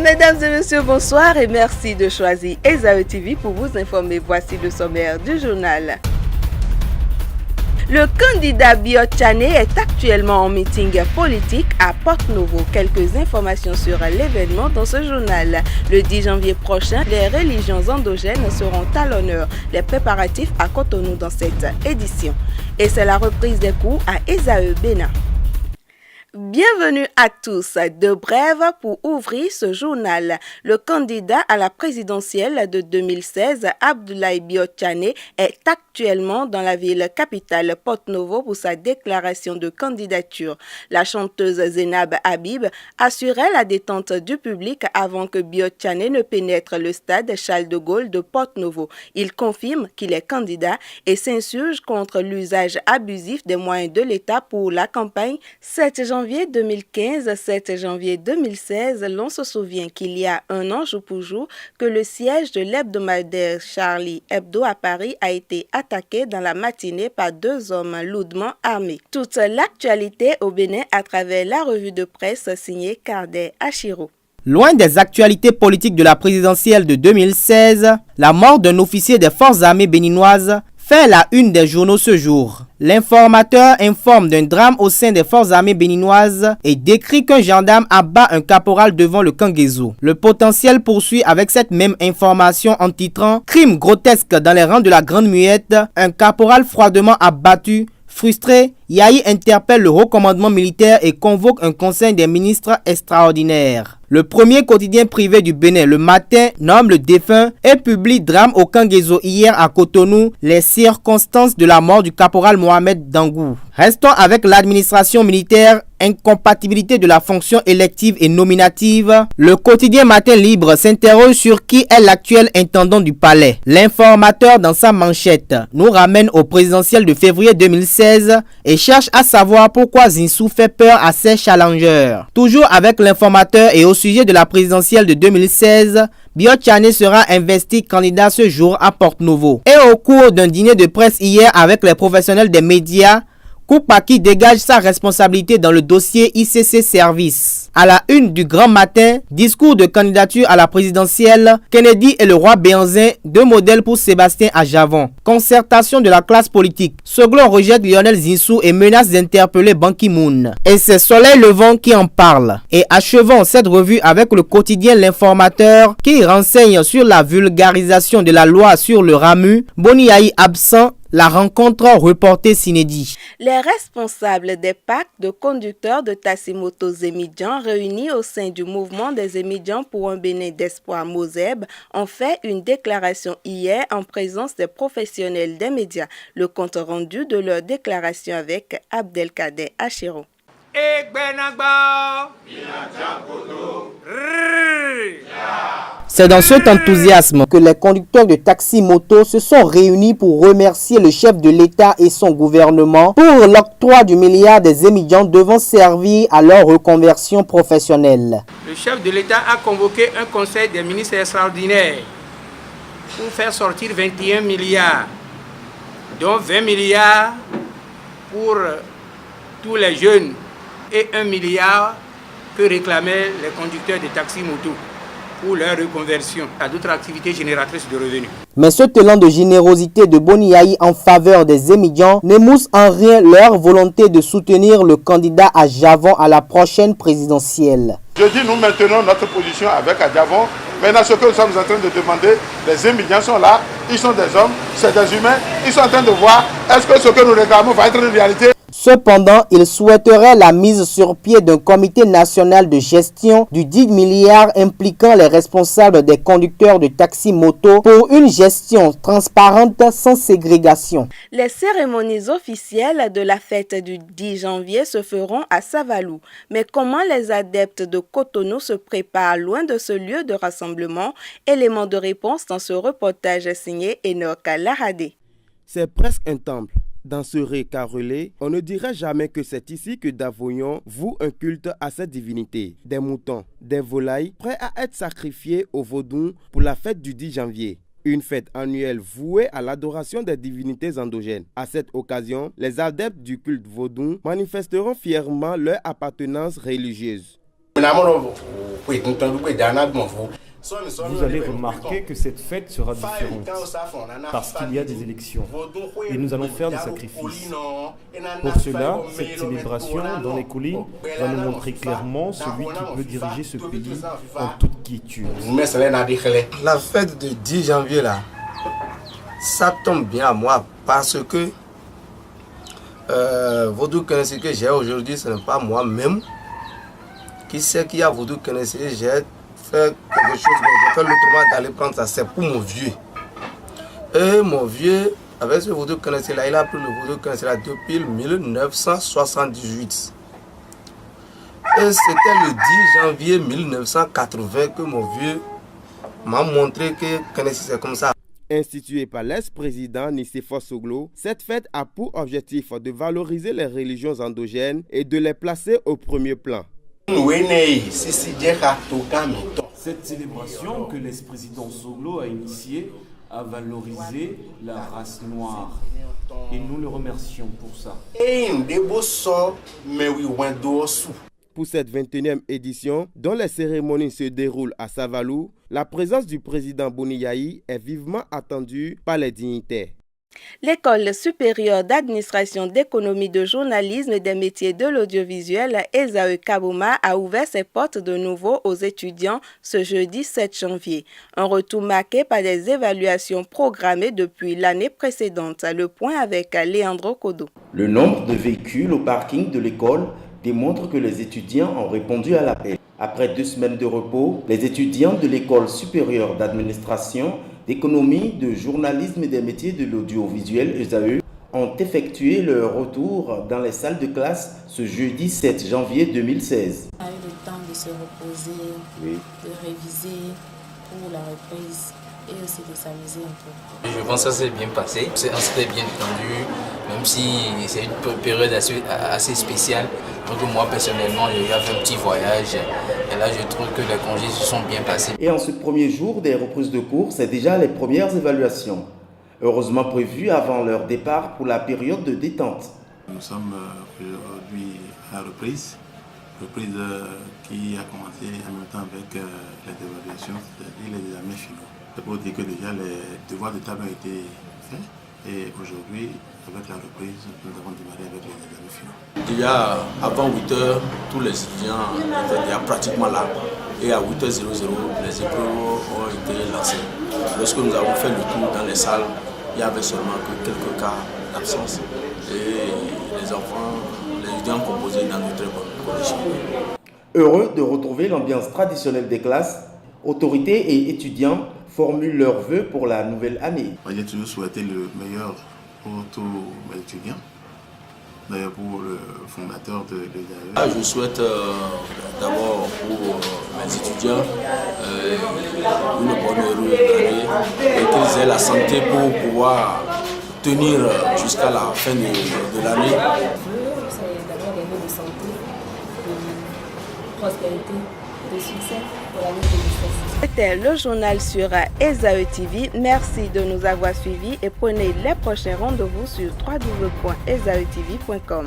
Mesdames et messieurs, bonsoir et merci de choisir Esaü TV pour vous informer. Voici le sommaire du journal. Le candidat Biot Tchane est actuellement en meeting politique à Porto-Novo. Quelques informations sur l'événement dans ce journal. Le 10 janvier prochain, les religions endogènes seront à l'honneur. Les préparatifs à Cotonou dans cette édition. Et c'est la reprise des cours à Esaü Bénin. Bienvenue à tous. De brèves pour ouvrir ce journal. Le candidat à la présidentielle de 2016, Abdoulaye Biot Tchane, est actuellement dans la ville capitale Porto-Novo pour sa déclaration de candidature. La chanteuse Zénab Habib assurait la détente du public avant que Biot Tchane ne pénètre le stade Charles de Gaulle de Porto-Novo. Il confirme qu'il est candidat et s'insurge contre l'usage abusif des moyens de l'État pour la campagne. 7 janvier 2015, 7 janvier 2016, l'on se souvient qu'il y a un an jour pour jour que le siège de l'hebdomadaire Charlie Hebdo à Paris a été attaqué dans la matinée par 2 hommes lourdement armés. Toute l'actualité au Bénin à travers la revue de presse signée Kardé Achiro. Loin des actualités politiques de la présidentielle de 2016, la mort d'un officier des forces armées béninoises fait la une des journaux ce jour. L'informateur informe d'un drame au sein des forces armées béninoises et décrit qu'un gendarme abat un caporal devant le Kangezo. Le potentiel poursuit avec cette même information en titrant « Crime grotesque dans les rangs de la Grande Muette, un caporal froidement abattu ». Frustré, Yahi interpelle le haut commandement militaire et convoque un conseil des ministres extraordinaire. Le premier quotidien privé du Bénin, Le Matin, nomme le défunt et publie drame au Kangezo hier à Cotonou, les circonstances de la mort du caporal Mohamed Dangou. Restons avec l'administration militaire, incompatibilité de la fonction élective et nominative. Le quotidien Matin Libre s'interroge sur qui est l'actuel intendant du palais. L'informateur dans sa manchette nous ramène au présidentiel de février 2016 et cherche à savoir pourquoi Zinsou fait peur à ses challengers. Toujours avec l'informateur et au sujet de la présidentielle de 2016, Biot Tchane sera investi candidat ce jour à Porto-Novo. Et au cours d'un dîner de presse hier avec les professionnels des médias, Koupaki dégage sa responsabilité dans le dossier ICC Service. À la une du Grand Matin, discours de candidature à la présidentielle, Kennedy et le roi Béanzin, 2 modèles pour Sébastien à Javon. Concertation de la classe politique. Soglo rejette Lionel Zinsou et menace d'interpeller Ban Ki-moon. Et c'est Soleil Levant qui en parle. Et achevons cette revue avec le quotidien L'Informateur qui renseigne sur la vulgarisation de la loi sur le RAMU. Boni Yahi absent. La rencontre reportée s'inédit. Les responsables des packs de conducteurs de taxi-moto Zémidjan réunis au sein du mouvement des Zémidjan pour un Bénin d'espoir Mozeb ont fait une déclaration hier en présence des professionnels des médias. Le compte rendu de leur déclaration avec Abdelkader Achiro. C'est dans cet enthousiasme que les conducteurs de taxi-moto se sont réunis pour remercier le chef de l'État et son gouvernement pour l'octroi du milliard des Zémidjan devant servir à leur reconversion professionnelle. Le chef de l'État a convoqué un conseil des ministres extraordinaires pour faire sortir 21 milliards, dont 20 milliards pour tous les jeunes et 1 milliard que réclamaient les conducteurs de taxi-moto pour leur reconversion à d'autres activités génératrices de revenus. Mais ce talent de générosité de Boni Yahi en faveur des Zémidjan n'émousse en rien leur volonté de soutenir le candidat à Javon à la prochaine présidentielle. Je dis, nous maintenons notre position avec Adjavon. Maintenant, ce que nous sommes en train de demander, les Zémidjan sont là, ils sont des hommes, c'est des humains, ils sont en train de voir est-ce que ce que nous réclamons va être une réalité. Cependant, il souhaiterait la mise sur pied d'un comité national de gestion du 10 milliards impliquant les responsables des conducteurs de taxi-moto pour une gestion transparente sans ségrégation. Les cérémonies officielles de la fête du 10 janvier se feront à Savalou. Mais comment les adeptes de Cotonou se préparent loin de ce lieu de rassemblement? Élément de réponse dans ce reportage signé Enoch Laradé. C'est presque un temple. Dans ce récarrelé, on ne dirait jamais que c'est ici que Davoyon voue un culte à cette divinité. Des moutons, des volailles, prêts à être sacrifiés au Vodou pour la fête du 10 janvier. Une fête annuelle vouée à l'adoration des divinités endogènes. À cette occasion, les adeptes du culte Vodou manifesteront fièrement leur appartenance religieuse. Vous allez remarquer que cette fête sera différente parce qu'il y a des élections et nous allons faire des sacrifices. Pour cela, cette célébration dans les collines va nous montrer clairement celui qui peut diriger ce pays en toute quiétude. La fête du 10 janvier là, ça tombe bien à moi parce que Vodou Kenessé que j'ai aujourd'hui, ce n'est pas moi-même. Qui sait qu'il y a Vodou Kenessé, j'ai fait quelque chose, j'ai fait l'autrement d'aller prendre ça, c'est pour mon vieux. Et mon vieux, avec ce Vodou Kenessé là, il a pris le Vodou Kenessé là depuis 1978. Et c'était le 10 janvier 1980 que mon vieux m'a montré que Kenessé c'est comme ça. Instituée par l'ex-président Nicéphore Soglo, cette fête a pour objectif de valoriser les religions endogènes et de les placer au premier plan. Cette célébration que l'ex-président Soglo a initiée a valorisé la race noire et nous le remercions pour ça. Pour cette 21e édition, dont les cérémonies se déroulent à Savalou, la présence du président Boniyahi est vivement attendue par les dignitaires. L'École supérieure d'administration, d'économie, de journalisme et des métiers de l'audiovisuel, Esaü Kabouma, a ouvert ses portes de nouveau aux étudiants ce jeudi 7 janvier. Un retour marqué par des évaluations programmées depuis l'année précédente. Le point avec Leandro Kodo. Le nombre de véhicules au parking de l'école démontre que les étudiants ont répondu à l'appel. Après 2 semaines de repos, les étudiants de l'École supérieure d'administration, d'économie, de journalisme et des métiers de l'audiovisuel ESAE ont effectué leur retour dans les salles de classe ce jeudi 7 janvier 2016. On a eu le temps de se reposer, de réviser pour la reprise et aussi de s'amuser un peu. Je pense que ça s'est bien passé, on s'était bien détendu, même si c'est une période assez spéciale. Donc moi personnellement, j'ai fait un petit voyage et là je trouve que les congés se sont bien passés. Et en ce premier jour des reprises de cours, c'est déjà les premières évaluations, heureusement prévues avant leur départ pour la période de détente. Nous sommes aujourd'hui à la reprise qui a commencé en même temps avec les évaluations, c'est-à-dire les examens finaux. C'est pour dire que déjà les devoirs de table ont été faits et aujourd'hui, avec la reprise, nous avons démarré avec les examens finaux. Déjà avant 8h, tous les étudiants étaient déjà pratiquement là et à 8h00, les épreuves ont été lancées. Lorsque nous avons fait le tour dans les salles, il y avait seulement que quelques cas d'absence et les enfants, les étudiants composaient dans de très bonnes conditions. Heureux de retrouver l'ambiance traditionnelle des classes, autorités et étudiants formulent leurs vœux pour la nouvelle année. J'ai toujours souhaité le meilleur pour tous mes étudiants, d'ailleurs pour le fondateur de l'ESAE. Je souhaite d'abord pour mes étudiants une bonne heureuse année et qu'ils aient la santé pour pouvoir tenir jusqu'à la fin de l'année. C'est d'abord des vœux de santé, de prospérité, de succès pour l'année 2016. C'était le journal sur ESAE TV. Merci de nous avoir suivis et prenez les prochains rendez-vous sur www.esaetv.com.